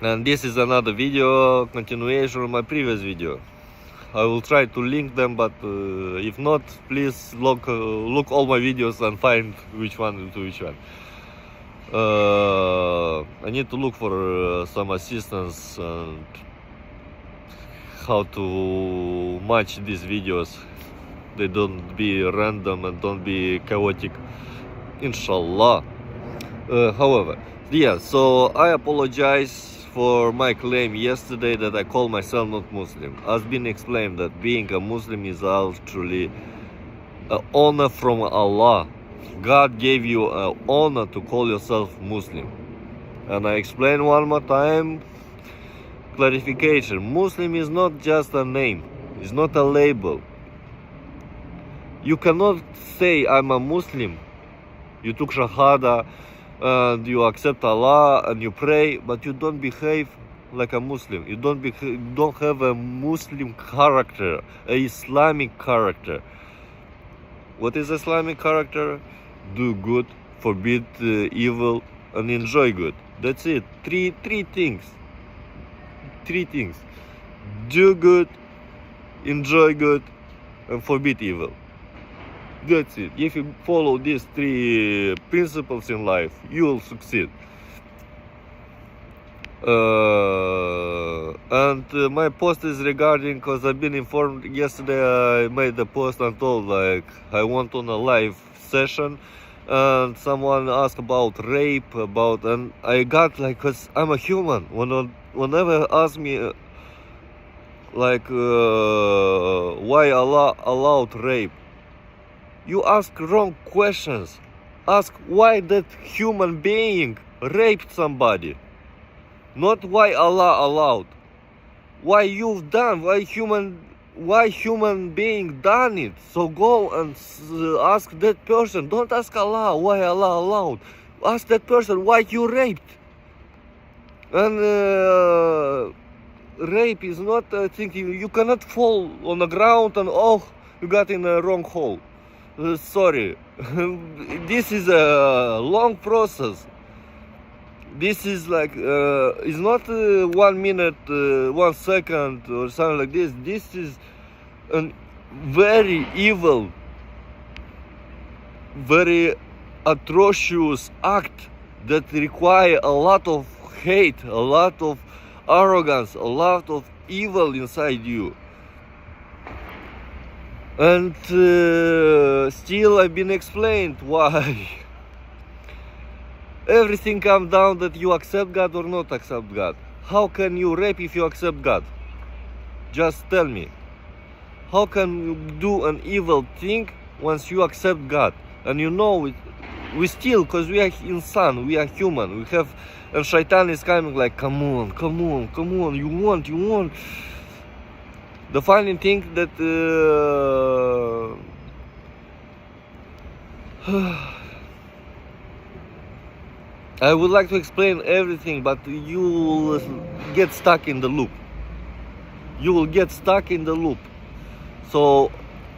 And this is another video, continuation of my previous video. I will try to link them, but if not, please look all my videos and find which one to which one. I need to look for some assistance and how to match these videos. They don't be random and don't be chaotic, inshallah. However, yeah, so I apologize for my claim yesterday that I call myself not Muslim. Has been explained that being a Muslim is actually an honor from Allah. God gave you an honor to call yourself Muslim. And I explain one more time, clarification. Muslim is not just a name, it's not a label. You cannot say I'm a Muslim. You took Shahada and you accept Allah and you pray, but you don't behave like a Muslim. You don't have a Muslim character, a Islamic character. What is Islamic character? Do good, forbid evil, and enjoy good. That's it. Three things. Three things. Do good, enjoy good, and forbid evil. That's it. If you follow these three principles in life, you will succeed. And my post is regarding, because I've been informed yesterday, I made a post and told like I went on a live session and someone asked about rape, and I got like, because I'm a human, whenever ask me why Allah allowed rape, you ask wrong questions. Ask why that human being raped somebody, not why Allah allowed. Why you've done, why human being done it. So go and ask that person. Don't ask Allah why Allah allowed. Ask that person why you raped. And rape is not a thing. You cannot fall on the ground and you got in a wrong hole. Sorry. This is a long process. This is like it's not 1 minute, 1 second or something like this. This is a very evil, very atrocious act that require a lot of hate, a lot of arrogance, a lot of evil inside you. And still I've been explained why. Everything comes down that you accept God or not accept God. How can you rape if you accept God? Just tell me. How can you do an evil thing once you accept God? And you know it, we still, because we are insan, we are human. We have, and shaitan is coming like, come on, you want. The funny thing that I would like to explain everything, but you will get stuck in the loop. So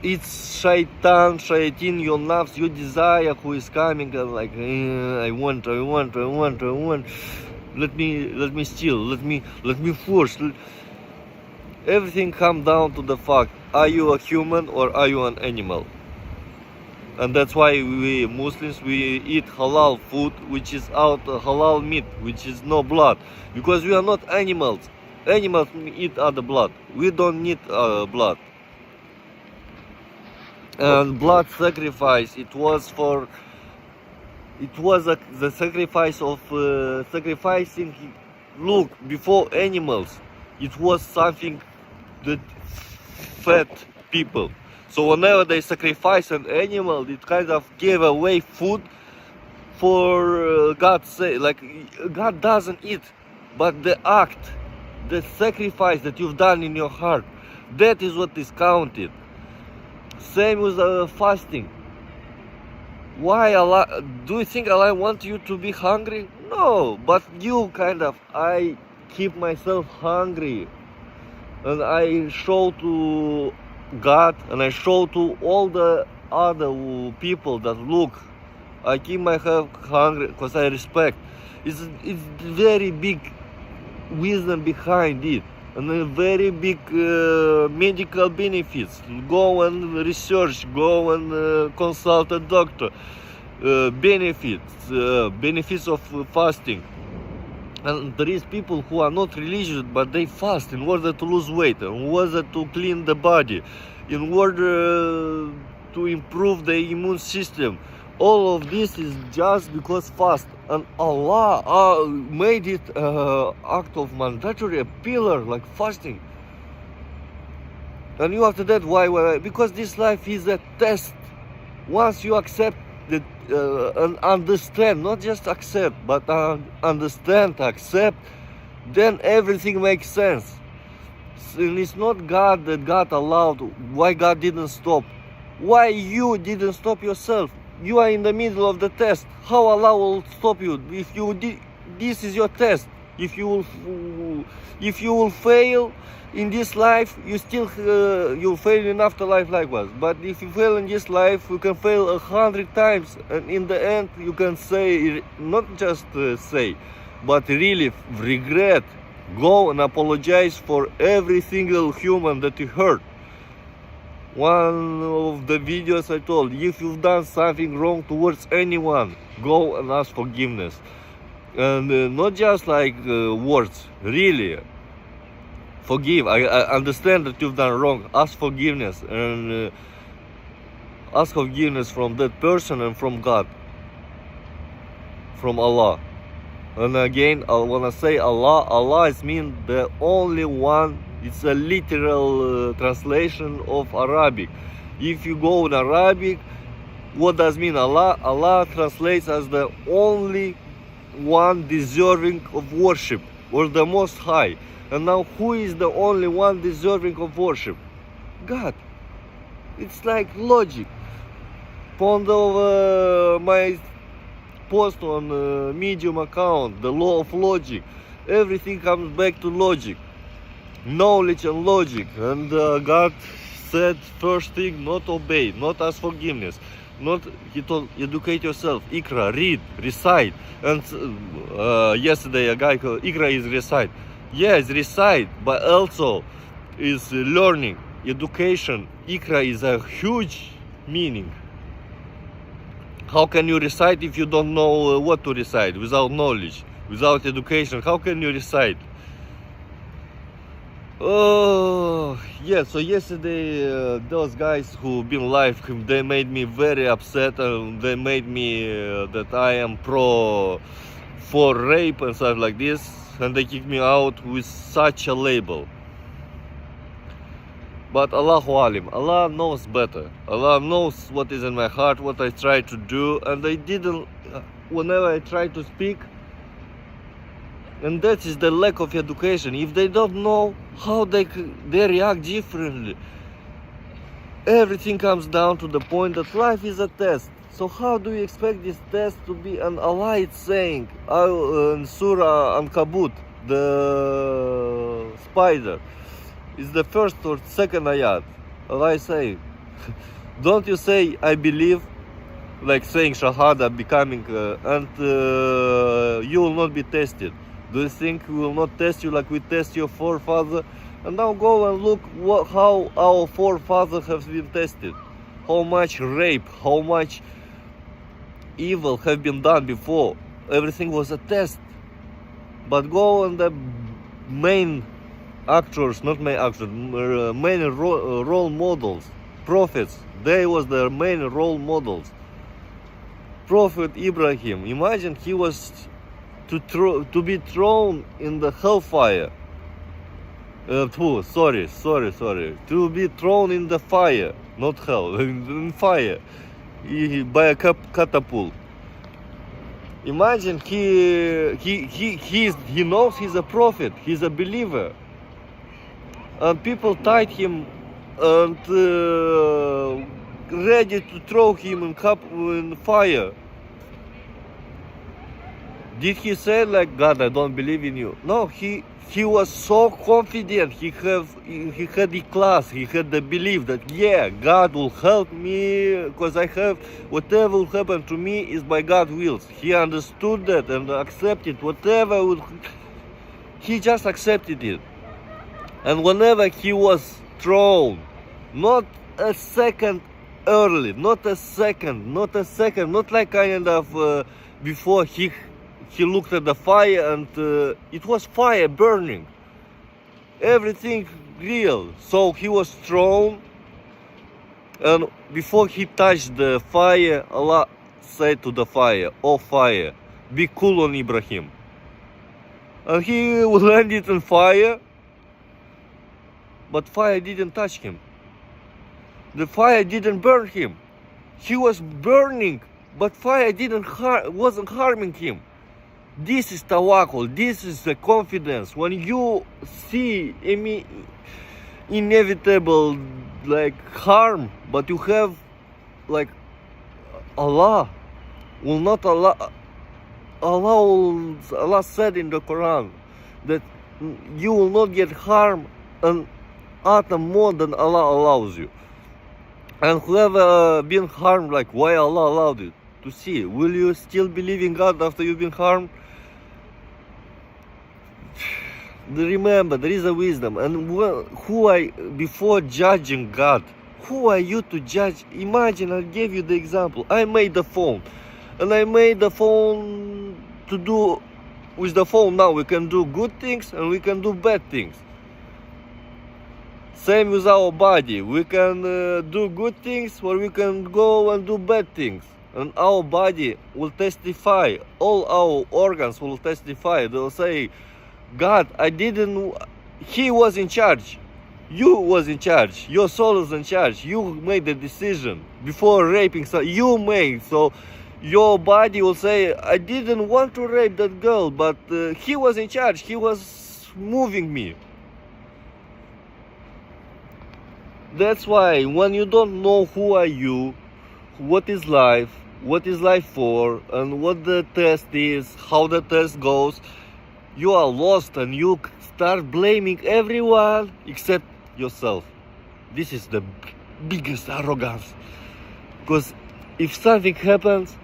it's shayatin, your nafs, your desire who is coming and like, I want. Let me steal. Let me force. Everything comes down to the fact: are you a human or are you an animal? And that's why we Muslims, we eat halal food, which is out halal meat, which is no blood, because we are not animals. Animals eat other blood. We don't need blood. And blood sacrifice, the sacrifice of sacrificing. Look, before animals, it was something that fed people. So whenever they sacrifice an animal, it kind of gave away food for God's sake. Like, God doesn't eat, but the act, the sacrifice that you've done in your heart, that is what is counted. Same with fasting. Why Allah? Do you think Allah wants you to be hungry? No, but you I keep myself hungry, and I show to God, and I show to all the other people that look, I keep myself hungry because I respect. It's very big wisdom behind it, and a very big medical benefits. Go and research, go and consult a doctor. Benefits of fasting. And there is people who are not religious, but they fast in order to lose weight, in order to clean the body, in order to improve the immune system. All of this is just because fast. And Allah made it act of mandatory, a pillar like fasting. And you after that, why? Because this life is a test. Once you accept that and understand, not just accept, but understand, accept, then everything makes sense. And it's not God that God allowed. Why God didn't stop? Why you didn't stop yourself? You are in the middle of the test. How Allah will stop you? If you this is your test. If you will fail in this life, you still you'll fail in afterlife likewise. But if you fail in this life, you can fail 100 times, and in the end, you can say, not just say, but really regret. Go and apologize for every single human that you hurt. One of the videos I told, if you've done something wrong towards anyone, go and ask forgiveness. And not just like words, really. Forgive. I understand that you've done wrong. Ask forgiveness, and ask forgiveness from that person and from God, from Allah. And again, I wanna say Allah. Allah is mean the only one. It's a literal translation of Arabic. If you go in Arabic, what does mean Allah? Allah translates as the only one deserving of worship, or the Most High. And now, who is the only one deserving of worship? God. It's like logic. Ponder my post on Medium account, the law of logic. Everything comes back to logic, knowledge and logic. And God said first thing, not obey, not ask forgiveness, not, he told, educate yourself, Ikra, read, recite. And yesterday a guy called Ikra is recite. Yes, recite, but also is learning, education. Ikra is a huge meaning. How can you recite if you don't know what to recite? Without knowledge, without education, how can you recite? Oh, yeah, so yesterday those guys who been live, they made me very upset, and they made me that I am for rape and stuff like this, and they kicked me out with such a label. But Allahu Alim, Allah knows better. Allah knows what is in my heart, what I try to do, and I didn't, whenever I try to speak, and that is the lack of education. If they don't know how they react differently. Everything comes down to the point that life is a test. So how do you expect this test to be? And Allah is saying in Surah Ankabut, the spider, is the first or second ayat. Allah is saying, don't you say I believe, like saying Shahada, becoming, and you will not be tested. Do you think we will not test you like we test your forefather? And now go and look how our forefathers have been tested. How much rape, how much evil have been done before. Everything was a test. But go and the main actors, not main actors, main role models, prophets, they was their main role models. Prophet Ibrahim, imagine he was to be thrown in the hellfire. To be thrown in the fire, not hell, in fire, by a catapult. Imagine he knows he's a prophet, he's a believer, and people tied him and ready to throw him in fire. Did he say like, God, I don't believe in you? No, he was so confident. He had the class, he had the belief that, yeah, God will help me, because I have, whatever will happen to me is by God's will. He understood that and accepted whatever would. he just accepted it. And whenever he was thrown, not a second early, not like kind of before he looked at the fire and it was fire burning, everything real. So he was thrown, and before he touched the fire, Allah said to the fire, "Oh fire, be cool on Ibrahim." And he landed on fire, but fire didn't touch him. The fire didn't burn him. He was burning, but fire wasn't harming him. This is tawakkul. This is the confidence. When you see inevitable like harm, but you have like Allah will not allow. Allah said in the Quran that you will not get harm an atom more than Allah allows you. And whoever been harmed, like why Allah allowed it, to see, will you still believe in God after you've been harmed? Remember, there is a wisdom. And before judging God, who are you to judge? Imagine, I gave you the example. I made the phone, and I made the phone to do, with the phone now we can do good things and we can do bad things. Same with our body, we can do good things or we can go and do bad things. And our body will testify, all our organs will testify. They'll say, God, he was in charge. You was in charge. Your soul is in charge. You made the decision before raping. So you made. So your body will say, I didn't want to rape that girl, but he was in charge. He was moving me. That's why when you don't know who are you, what is life for, and what the test is, how the test goes, you are lost and you start blaming everyone except yourself. This is the biggest arrogance. Because if something happens,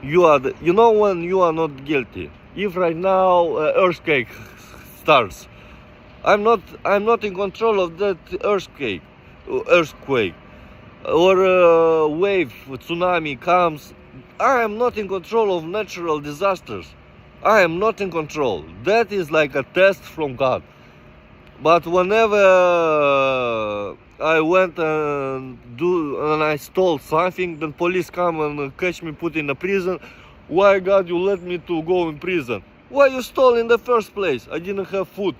you know when you are not guilty. If right now earthquake starts, I'm not in control of that earthquake, or a wave, tsunami comes. I am not in control of natural disasters. I am not in control. That is like a test from God. But whenever I went and I stole something, then police come and catch me, put in a prison. Why, God, you let me to go in prison? Why you stole in the first place? I didn't have food.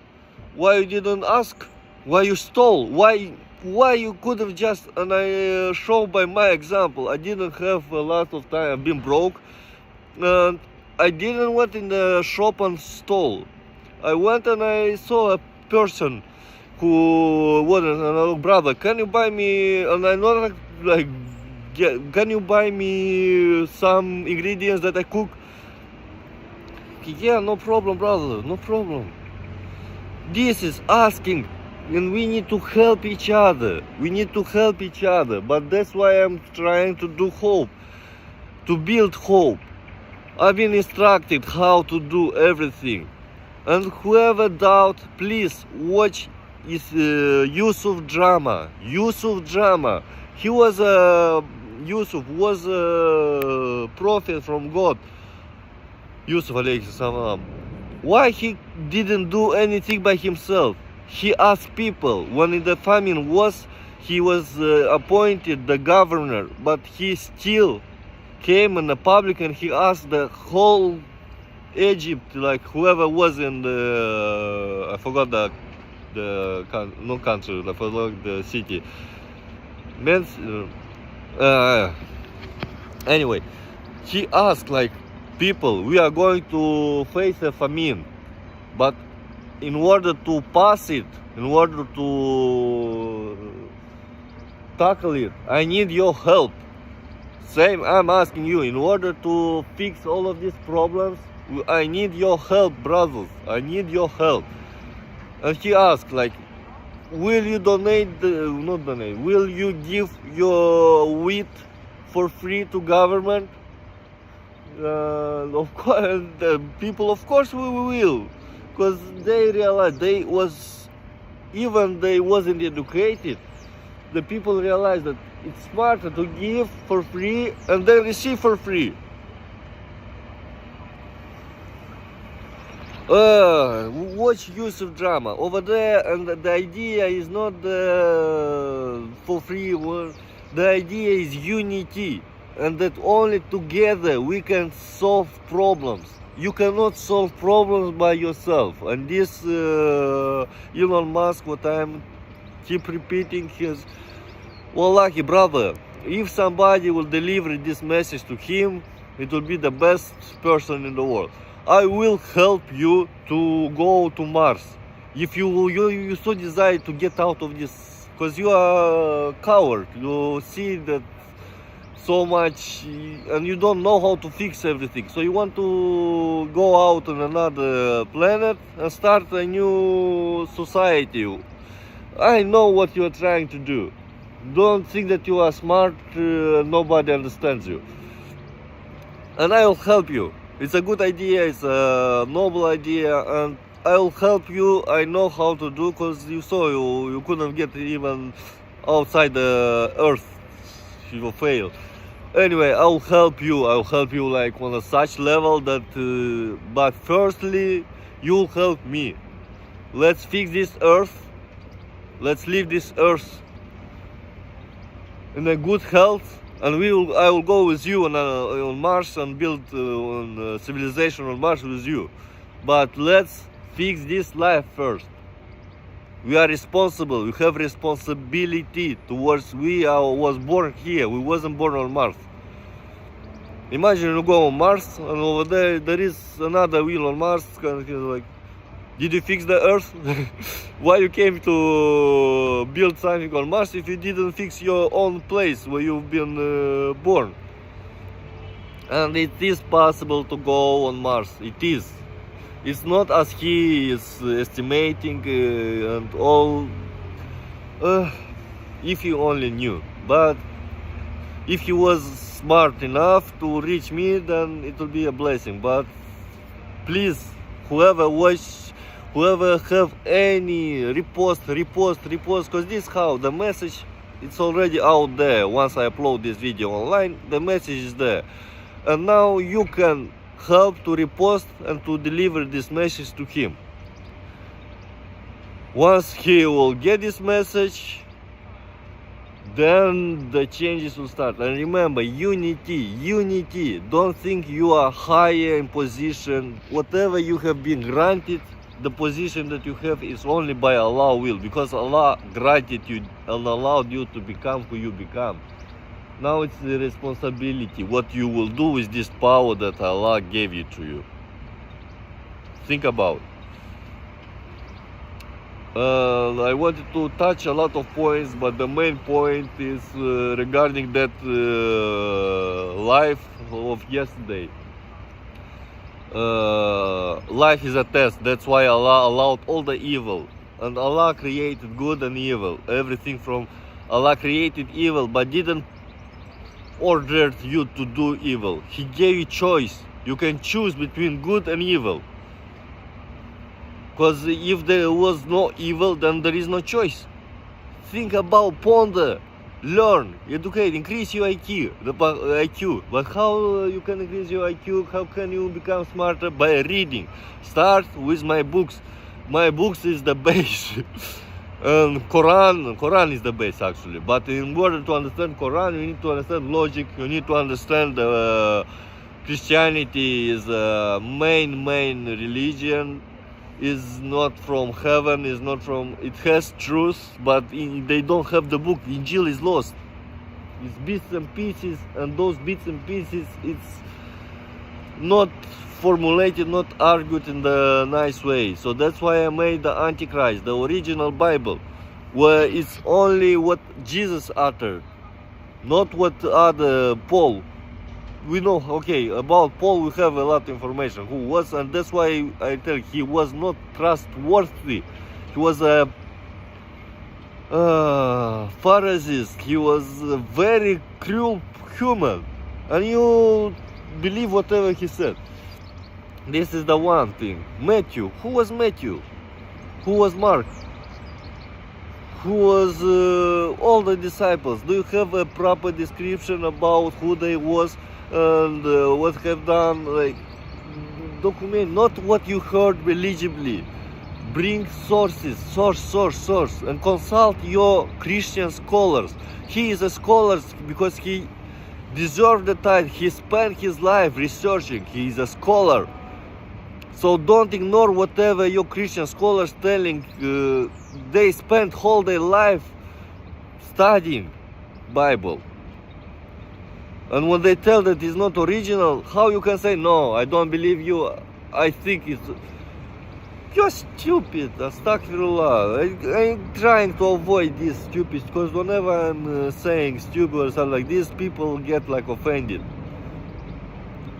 Why you didn't ask? Why you stole? Why you could have just, and I show by my example, I didn't have a lot of time, I've been broke, and I didn't went in the shop and stole. I went and I saw a person who wasn't, and I look, brother, can you buy me, and I not like, can you buy me some ingredients that I cook? Yeah, no problem, brother, no problem. This is asking. And we need to help each other. But that's why I'm trying to do hope, to build hope. I've been instructed how to do everything. And whoever doubt, please watch Yusuf drama. He was Yusuf was a prophet from God. Yusuf alayhi salam. Why he didn't do anything by himself? He asked people. When the famine was, he was appointed the governor, but he still came in the public and he asked the whole Egypt, like whoever was in the, I forgot the country, I forgot the city. Anyway, he asked like, people, we are going to face a famine, but in order to pass it, in order to tackle it, I need your help. Same, I'm asking you, in order to fix all of these problems, I need your help, brothers. I need your help. And he asked, like, will you will you give your wheat for free to government? Of course, the people, of course we will. because they realized even they wasn't educated, the people realized that it's smarter to give for free and then receive for free. Watch Yusuf drama over there, and the idea is not for free. The idea is unity, and that only together we can solve problems. You cannot solve problems by yourself. And this Elon Musk, what I'm keep repeating is, wallahi brother, if somebody will deliver this message to him, it will be the best person in the world. I will help you to go to Mars. If you so desire to get out of this, because you are a coward, you see that so much and you don't know how to fix everything. So you want to go out on another planet and start a new society. I know what you are trying to do. Don't think that you are smart, nobody understands you. And I will help you. It's a good idea, it's a noble idea, and I will help you. I know how to do, because you saw you couldn't get even outside the earth. You failed. Anyway, I'll help you like on a such level that, but firstly, you'll help me. Let's fix this earth. Let's leave this earth in a good health. And I will go with you on Mars and build civilization on Mars with you. But let's fix this life first. We are responsible. We have responsibility towards. Was born here. We wasn't born on Mars. Imagine you go on Mars and over there is another wheel on Mars. And he's like, did you fix the Earth? Why you came to build something on Mars if you didn't fix your own place where you've been born? And it is possible to go on Mars. It is. It's not as he is estimating and all. If you only knew. But if he was smart enough to reach me, then it will be a blessing. But please, whoever have any repost, because this how the message, it's already out there. Once I upload this video online, the message is there. And now you can help to repost and to deliver this message to him. Once he will get this message, then the changes will start. And remember, unity. Don't think you are higher in position. Whatever you have been granted, the position that you have is only by Allah's will, because Allah granted you and allowed you to become who you become. Now it's the responsibility, what you will do with this power that Allah gave you to you. Think about it. I wanted to touch a lot of points, but the main point is regarding that life of yesterday. Life is a test. That's why Allah allowed all the evil, and Allah created good and evil. Everything from Allah created evil, but didn't order you to do evil. He gave you choice. You can choose between good and evil. Because if there was no evil, then there is no choice. Think about, ponder, learn, educate, increase your IQ. But how you can increase your IQ? How can you become smarter? By reading. Start with my books. My books is the base. And Quran is the base actually. But in order to understand Quran, you need to understand logic. You need to understand Christianity is the main religion. Is not from heaven, is not from, it has truth, but they don't have the book. Injil is lost. It's bits and pieces, and those bits and pieces, it's not formulated, not argued in the nice way. So that's why I made the Antichrist, the original Bible, where it's only what Jesus uttered, not what other Paul. We know, okay, about Paul we have a lot of information, who was, and that's why I tell he was not trustworthy. He was a Pharisee. He was a very cruel human, and you believe whatever he said. This is the one thing. Matthew. Who was Matthew? Who was Mark? Who was all the disciples? Do you have a proper description about who they was and what have done? Like, document, not what you heard religiously. Bring sources, source, and consult your Christian scholars. He is a scholar because he deserved the time. He spent his life researching. He is a scholar. So don't ignore whatever your Christian scholars telling. They spent whole their life studying Bible. And when they tell that it's not original, how you can say, no, I don't believe you, I think it's... You're stupid, astaghfirullah. I'm trying to avoid this stupid, because whenever I'm saying stupid or something like this, people get like offended.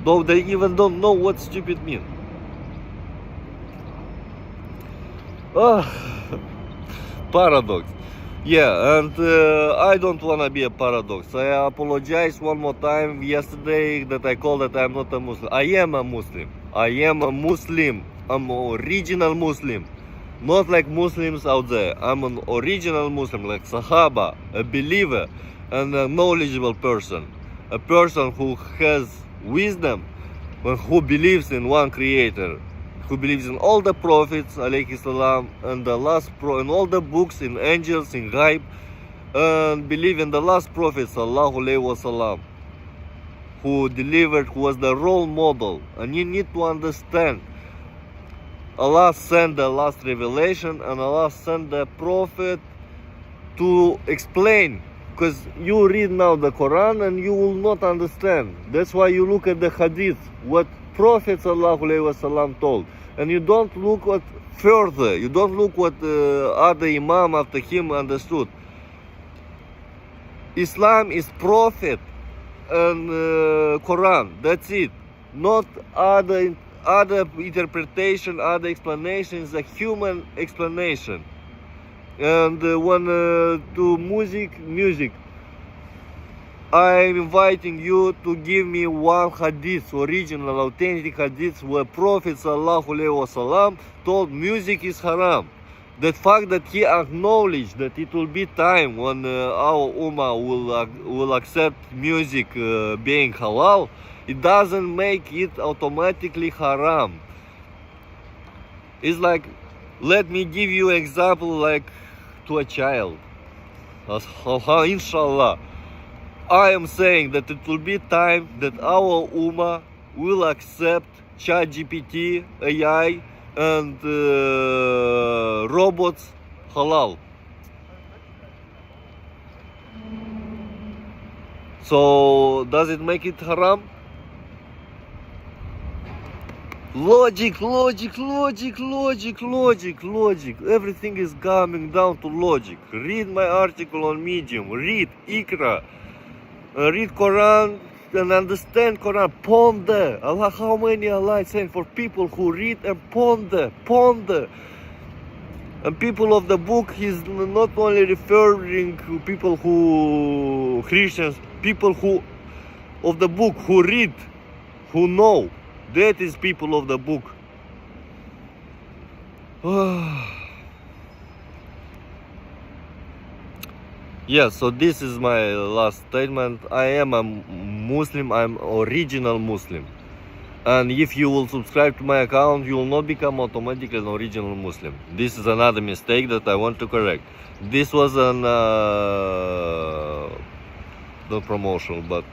Though they even don't know what stupid means. Paradox. Yeah, and I don't want to be a paradox. I apologize one more time yesterday that I called that I'm not a Muslim. I am a Muslim. I am a Muslim. I'm an original Muslim. Not like Muslims out there. I'm an original Muslim, like Sahaba, a believer and a knowledgeable person. A person who has wisdom, who believes in one creator, who believes in all the prophets, alayhi salam, and the last in all the books, in angels, in ghaib, and believe in the last prophet, sallallahu alayhi wasallam, who delivered, who was the role model. And you need to understand, Allah sent the last revelation, and Allah sent the prophet to explain. Because you read now the Quran and you will not understand. That's why you look at the hadith, what Prophet sallallahu alaihi wasallam told, and you don't look what further. You don't look what other imam after him understood. Islam is Prophet and Quran. That's it. Not other interpretation, other explanations. A human explanation. And when to music. I'm inviting you to give me one hadith, original, authentic hadith, where Prophet sallallahu alaihi wasallam told music is haram. The fact that he acknowledged that it will be time when our ummah will accept music being halal, it doesn't make it automatically haram. It's like, let me give you an example like to a child. Inshallah. I am saying that it will be time that our ummah will accept ChatGPT, AI, and robots halal. So does it make it haram? Logic. Everything is coming down to logic. Read my article on Medium. Read Iqra. Read Quran and understand Quran. Ponder. Allah, how many Allah is saying for people who read and ponder. And people of the book, he's not only referring to people who Christians, people who of the book who read, who know. That is people of the book. Yeah, so this is my last statement. I am a Muslim, I'm original Muslim. And if you will subscribe to my account, you will not become automatically an original Muslim. This is another mistake that I want to correct. This was an, not promotional, but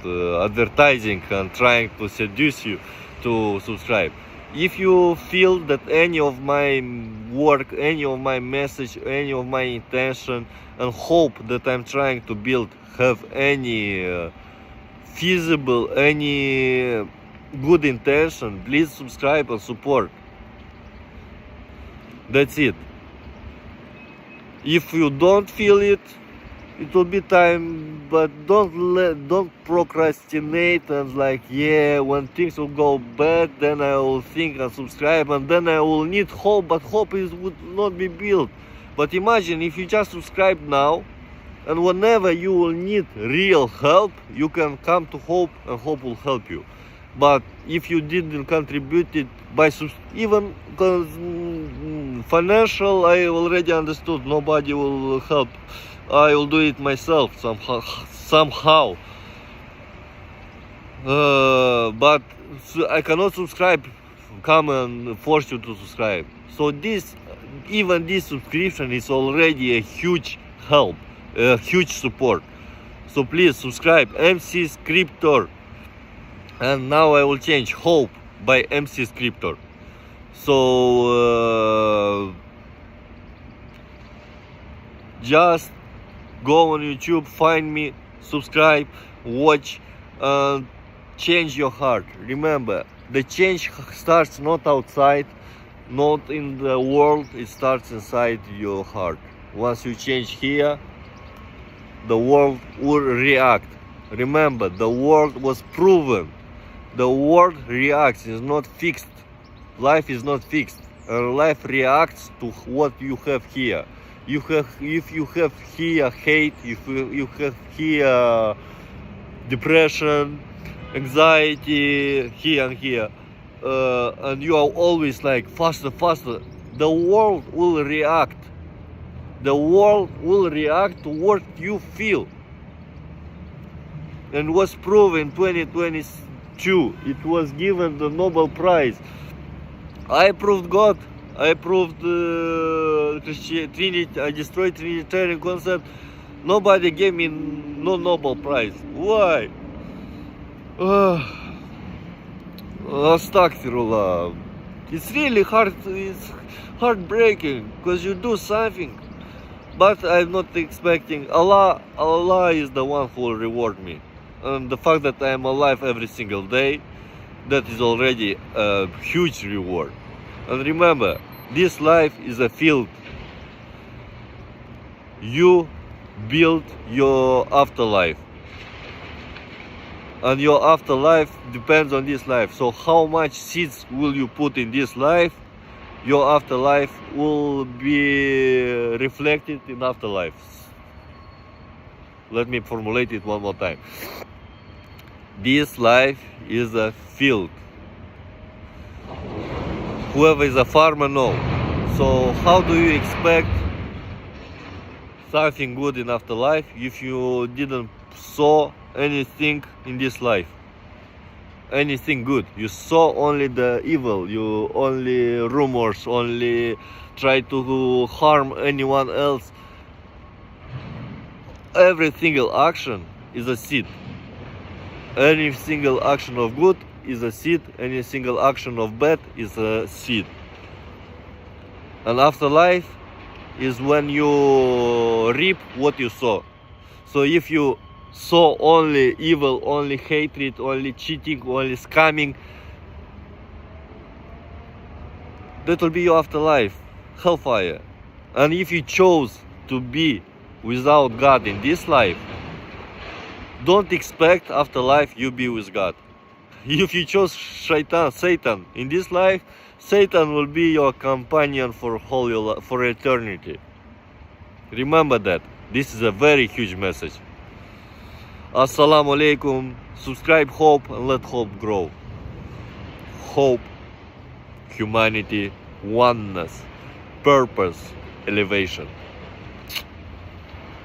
advertising and trying to seduce you to subscribe. If you feel that any of my work, any of my message, any of my intention and hope that I'm trying to build have any feasible, any good intention, please subscribe and support. That's it. If you don't feel it, it will be time, but don't procrastinate and like, yeah, when things will go bad, then I will think and subscribe, and then I will need hope, but hope would not be built. But imagine if you just subscribe now, and whenever you will need real help, you can come to hope, and hope will help you. But if you didn't contribute it by even financial, I already understood. Nobody will help. I will do it myself somehow. But I cannot subscribe, come and force you to subscribe. So even this subscription is already a huge help, a huge support. So please subscribe, MC Scriptor. And now I will change Hope by MC Scriptor. So just go on YouTube, find me, subscribe, watch, and change your heart. Remember, the change starts not outside, not in the world, it starts inside your heart. Once you change here, the world will react. Remember, the world was proven. The world reacts, is not fixed. Life is not fixed. And life reacts to what you have here. If you have here hate, if you have here depression, anxiety, here and here, and you are always like faster, the world will react. The world will react to what you feel. And was proven in 2022. It was given the Nobel Prize. I proved God. I proved Trinity. I destroyed Trinitarian concept. Nobody gave me no Nobel Prize. Why? Astaghfirullah. It's really hard. It's heartbreaking because you do something, but I'm not expecting. Allah is the one who will reward me, and the fact that I am alive every single day, that is already a huge reward. And remember, this life is a field. You build your afterlife, and your afterlife depends on this life. So how much seeds will you put in this life, your afterlife will be reflected in afterlife. Let me formulate it one more time. This life is a field. Whoever is a farmer knows. So how do you expect something good in afterlife if you didn't sow anything in this life? Anything good. You saw only the evil, you only rumors, only try to harm anyone else. Every single action is a seed. Any single action of good is a seed, any single action of bad is a seed. And afterlife is when you reap what you sow. So if you sow only evil, only hatred, only cheating, only scamming, that will be your afterlife, hellfire. And if you chose to be without God in this life, don't expect afterlife you be with God. If you chose Satan in this life, Satan will be your companion for for eternity. Remember that. This is a very huge message. Assalamu alaikum. Subscribe Hope and let hope grow. Hope, humanity, oneness, purpose, elevation.